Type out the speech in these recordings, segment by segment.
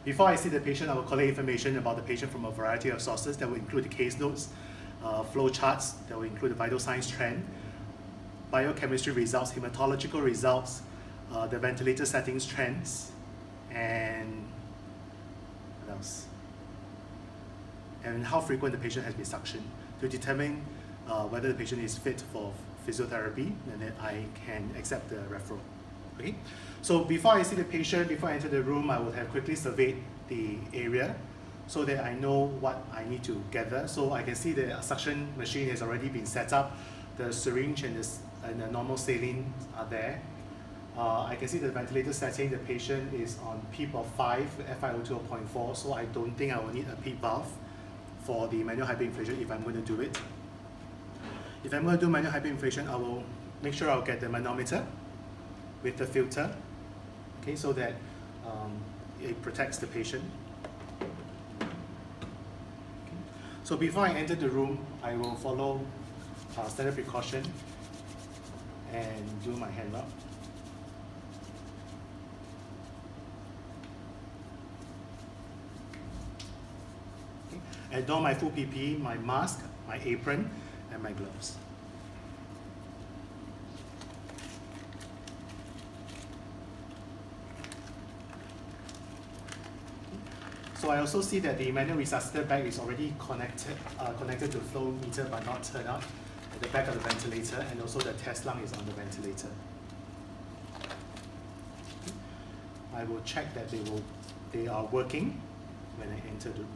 Before I see the patient, I will collect information about the patient from a variety of sources that will include the case notes, flow charts, that will include the vital signs trend, biochemistry results, hematological results, the ventilator settings trends, and what else? And how frequent the patient has been suctioned to determine whether the patient is fit for physiotherapy, and then I can accept the referral. Okay, so before I see the patient, before I enter the room, I would have quickly surveyed the area so that I know what I need to gather. So I can see the suction machine has already been set up, the syringe and the normal saline are there. I can see the ventilator setting, the patient is on PEEP of 5, FiO2 of 0.4, so I don't think I will need a PEEP valve for the manual hyperinflation if I'm going to do it. If I'm going to do manual hyperinflation, I will make sure I'll get the manometer with the filter, okay, so that it protects the patient. Okay. So before I enter the room, I will follow standard precaution and do my hand rub. Okay. I don my full PPE, my mask, my apron, and my gloves. So I also see that the manual resuscitator bag is already connected to flow meter but not turned up at the back of the ventilator, and also the test lung is on the ventilator. I will check that they are working when I enter the room.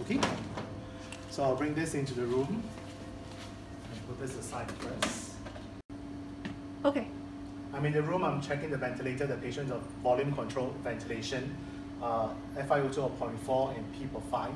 Okay, so I'll bring this into the room and put this aside first. Okay. I'm in the room, I'm checking the ventilator, the patient's of volume controlled ventilation, FiO2 of 0.4 and PEEP of 5.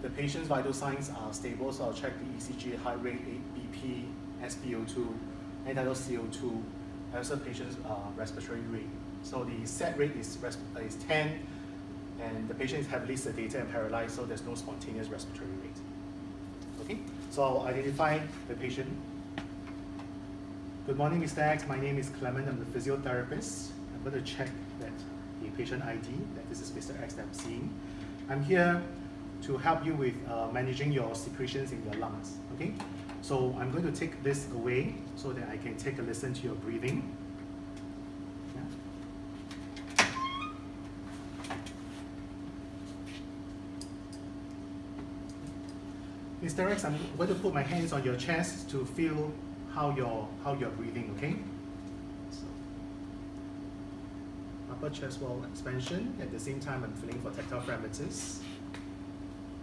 The patient's vital signs are stable, so I'll check the ECG, heart rate, BP, SpO2, end-tidal CO2, and also patient's respiratory rate. So the set rate is 10, and the patient is heavily sedated and paralyzed, so there's no spontaneous respiratory rate. Okay, so I'll identify the patient. Good morning, Mr. X. My name is Clement. I'm the physiotherapist. I'm going to check that the patient ID, that this is Mr. X that I'm seeing. I'm here to help you with managing your secretions in your lungs. Okay, so I'm going to take this away so that I can take a listen to your breathing. Mr. X, I'm going to put my hands on your chest to feel how you're breathing, okay? So, upper chest wall expansion. At the same time, I'm feeling for tactile parameters.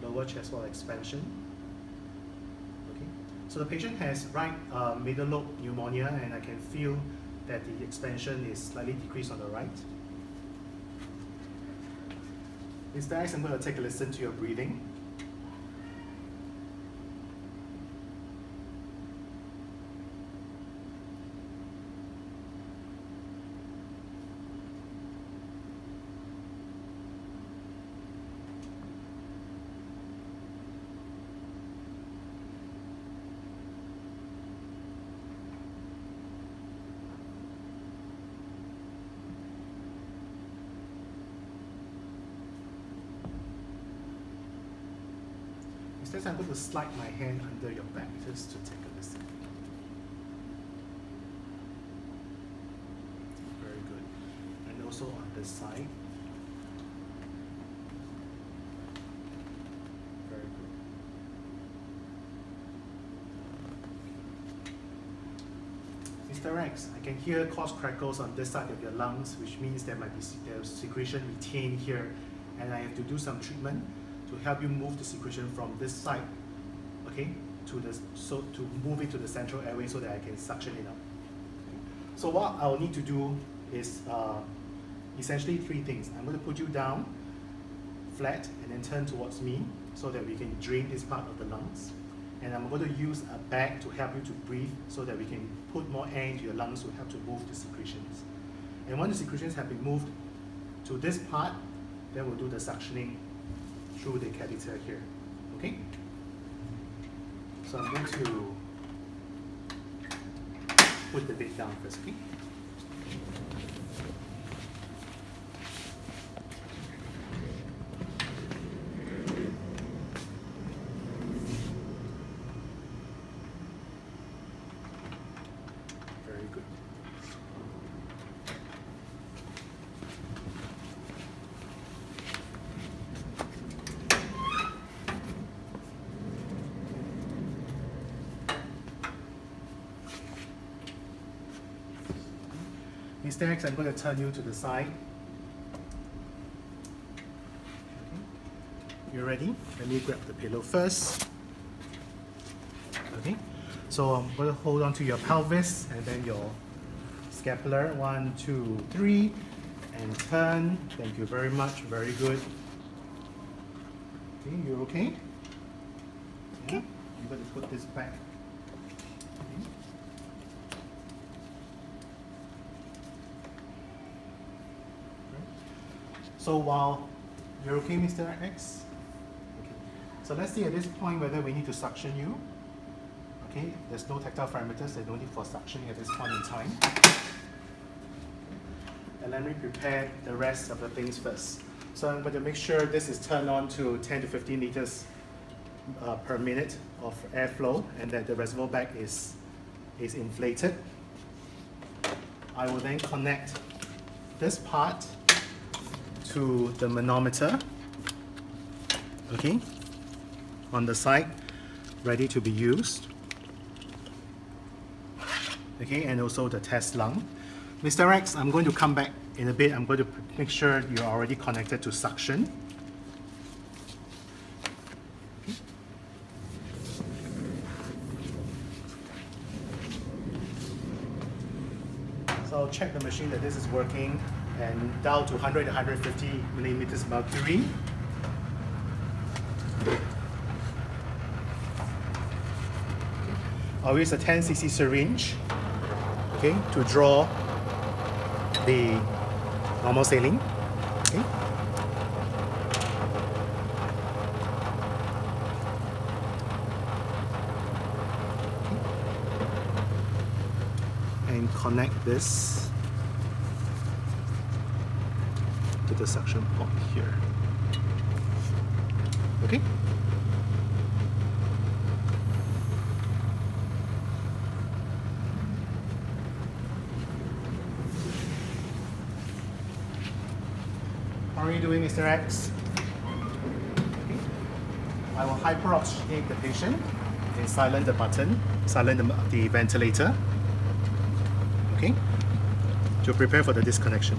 Lower chest wall expansion. Okay. So the patient has right middle lobe pneumonia, and I can feel that the expansion is slightly decreased on the right. Mr. X, I'm going to take a listen to your breathing. Instead, I'm going to slide my hand under your back just to take a listen. Very good. And also on this side. Very good. Mr. X, I can hear coarse crackles on this side of your lungs, which means there might be secretion retained here, and I have to do some treatment to help you move the secretion from this side, okay, to move it to the central airway so that I can suction it up. So what I'll need to do is essentially 3 things. I'm going to put you down flat and then turn towards me so that we can drain this part of the lungs. And I'm going to use a bag to help you to breathe so that we can put more air into your lungs to help to move the secretions. And once the secretions have been moved to this part, then we'll do the suctioning through the catheter here. Okay? So I'm going to put the bed down first, okay? Very good. Mr. X, I'm going to turn you to the side. Okay. You ready? Let me grab the pillow first. Okay. So I'm going to hold on to your pelvis and then your scapular. 1, 2, 3. And turn. Thank you very much. Very good. Okay, you okay? Okay. I'm going to put this back. Okay. So while you're okay, Mr. X? Okay. So let's see at this point whether we need to suction you. Okay, there's no tactile parameters, there's no need for suctioning at this point in time. And let me prepare the rest of the things first. So I'm going to make sure this is turned on to 10 to 15 liters per minute of airflow and that the reservoir bag is inflated. I will then connect this part to the manometer, okay, on the side, ready to be used. Okay, and also the test lung. Mr. X, I'm going to come back in a bit. I'm going to make sure you're already connected to suction. Okay. So I'll check the machine that this is working and dial to 100 to 150 millimeters mercury. I'll use a 10 cc syringe, okay, to draw the normal saline. Okay. And connect this to the suction port here. Okay? How are you doing, Mr. X? Okay. I will hyperoxygenate the patient and silence the button, silence the ventilator. Okay? To prepare for the disconnection.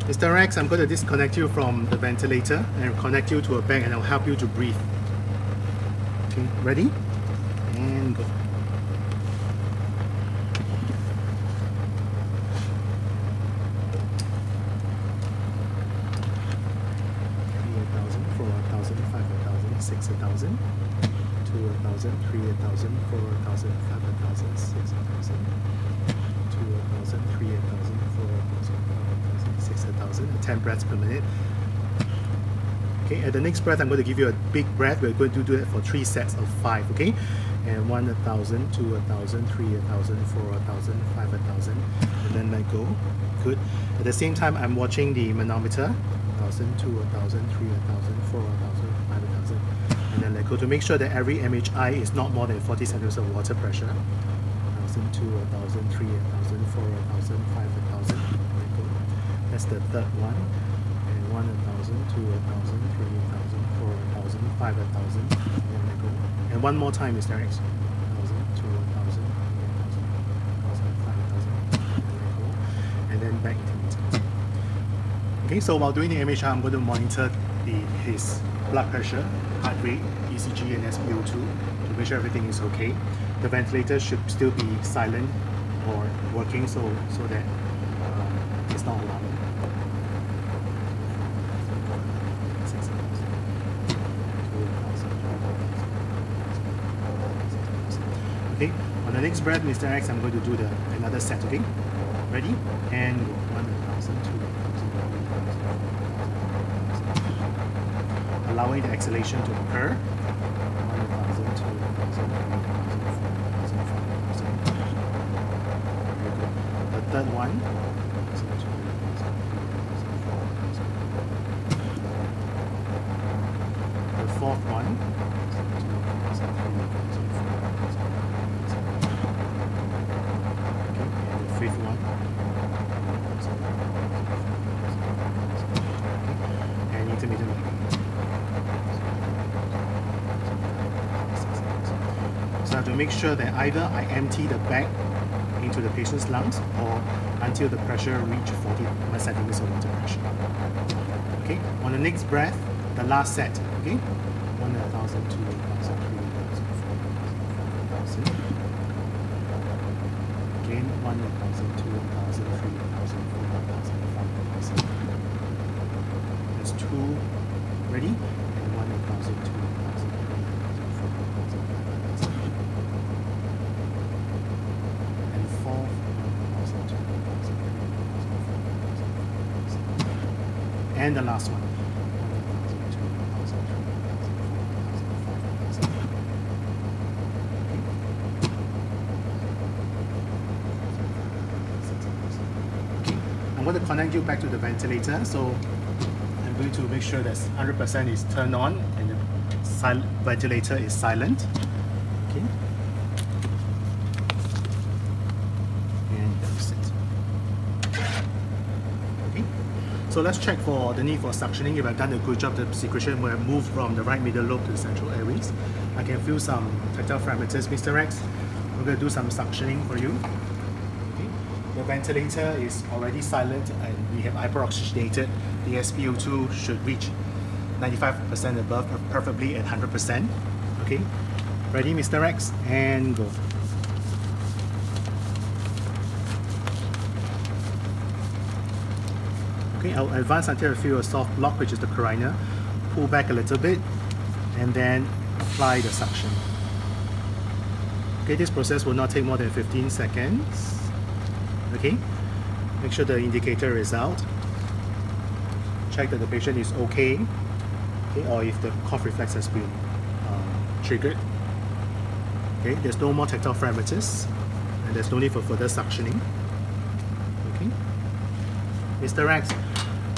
Mr. X, I'm going to disconnect you from the ventilator and connect you to a bag and I'll help you to breathe. Okay, ready? And go. 6,000, 2,000, 3,000, 4,000, 5,000, 6,000, 2,000, 3,000, 4,000, 5,000, 6,000, 10 breaths per minute. Okay, at the next breath, I'm going to give you a big breath. We're going to do it for 3 sets of 5, okay? And 1,000, 2,000, 3,000, 4,000, 5,000, and then let go. Good. At the same time, I'm watching the manometer. 1,000, 2,000, 3,000, 4,000, 5,000, and then let go to make sure that every MHI is not more than 40 centimeters of water pressure. 1,000, 2,000, 3,000, 4,000, 5,000, let go. That's the third one. And 1,000, 2,000, 3,000, 4,000, 5,000, and then let go. And one more time, Mr. X. 1,000, 2,000, 3,000, 4,000, 5,000, and let go. And then back into meters. Okay, so while doing the MHI, I'm going to monitor his blood pressure, heart rate, ECG, and SpO2 to make sure everything is okay. The ventilator should still be silent or working so that it's not alarming. 6,000, 2,000, Okay, on the next breath, Mr. X, I'm going to do another set, okay? Ready? And go. 1,000, 2,000, allowing the exhalation to occur. 1,000, 2,000, 3,000, 4,000, 5,000. The third one. The fourth one. Fifth one, and intermittent. So I have to make sure that either I empty the bag into the patient's lungs or until the pressure reaches 40 centimeters of water pressure. Okay, on the next breath, the last set, okay? 1,000, 2,000, 3,000, 4,000, 5,000. Again, 1,000, 2,000, 3,000, 4,000, 5,000. That's two. Ready? And 1,000, 2,000, 3,000, 4,000, 5,000. And fourth, 1,000, 2,000, 3,000, 4,000, 5,000. And the last one. 1,000, 2,000, 3,000, 4,000, 5,000. I'm going to connect you back to the ventilator, so I'm going to make sure that 100% is turned on and the ventilator is silent. Okay. And that's it. Okay. So let's check for the need for suctioning. If I've done a good job, the secretion will have moved from the right middle lobe to the central airways. I can feel some tactile parameters. Mr. Rex, we're going to do some suctioning for you. The ventilator is already silent and we have hyperoxygenated. The SpO2 should reach 95% above, preferably at 100%. Okay, ready, Mr. Rex, and go. Okay, I'll advance until I feel a soft block, which is the carina. Pull back a little bit and then apply the suction. Okay, this process will not take more than 15 seconds. Okay, make sure the indicator is out. Check that the patient is okay, or if the cough reflex has been triggered. Okay, there's no more tactile parameters, and there's no need for further suctioning. Okay, Mr. Rex,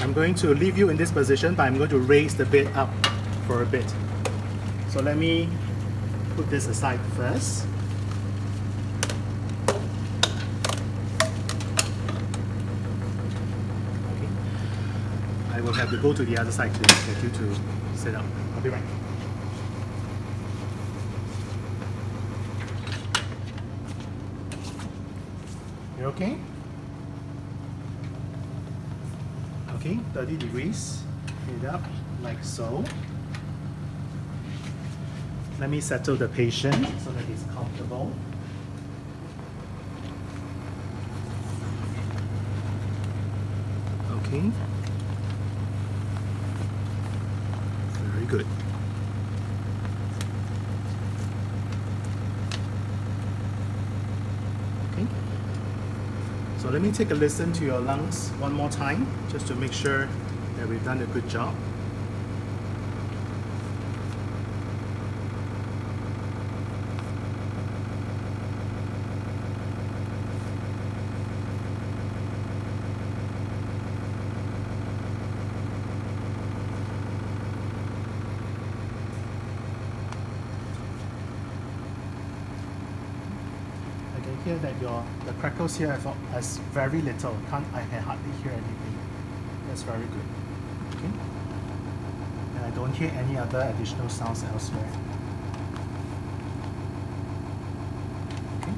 I'm going to leave you in this position, but I'm going to raise the bed up for a bit. So let me put this aside first. I will have to go to the other side to get you to sit up. I'll be right. You're okay? Okay, 30 degrees. Head up like so. Let me settle the patient so that he's comfortable. Okay. Very good. Okay. So let me take a listen to your lungs one more time, just to make sure that we've done a good job. Hear that the crackles here is very little. I can hardly hear anything. That's very good. Okay. And I don't hear any other additional sounds elsewhere. Okay.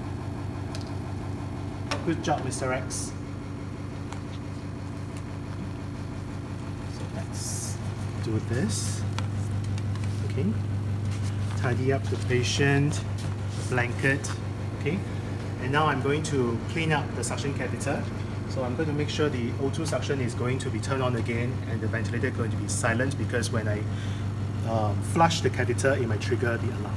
Good job, Mr. X. So let's do this. Okay. Tidy up the patient, blanket. Okay. And now I'm going to clean up the suction catheter. So I'm going to make sure the O2 suction is going to be turned on again and the ventilator is going to be silent, because when I flush the catheter, it might trigger the alarm.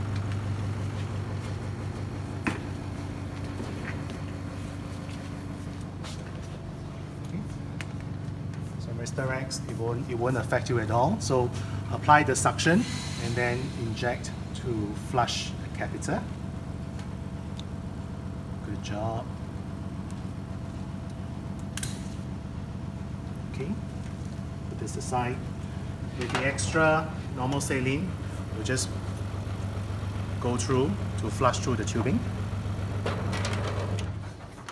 Restarax, it won't affect you at all. So apply the suction and then inject to flush the catheter. Good job. Okay, put this aside. With the extra normal saline, we'll just go through to flush through the tubing.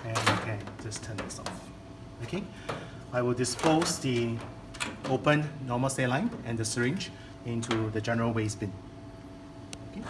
And you can just turn this off. Okay, I will dispose the open normal saline and the syringe into the general waste bin. Okay.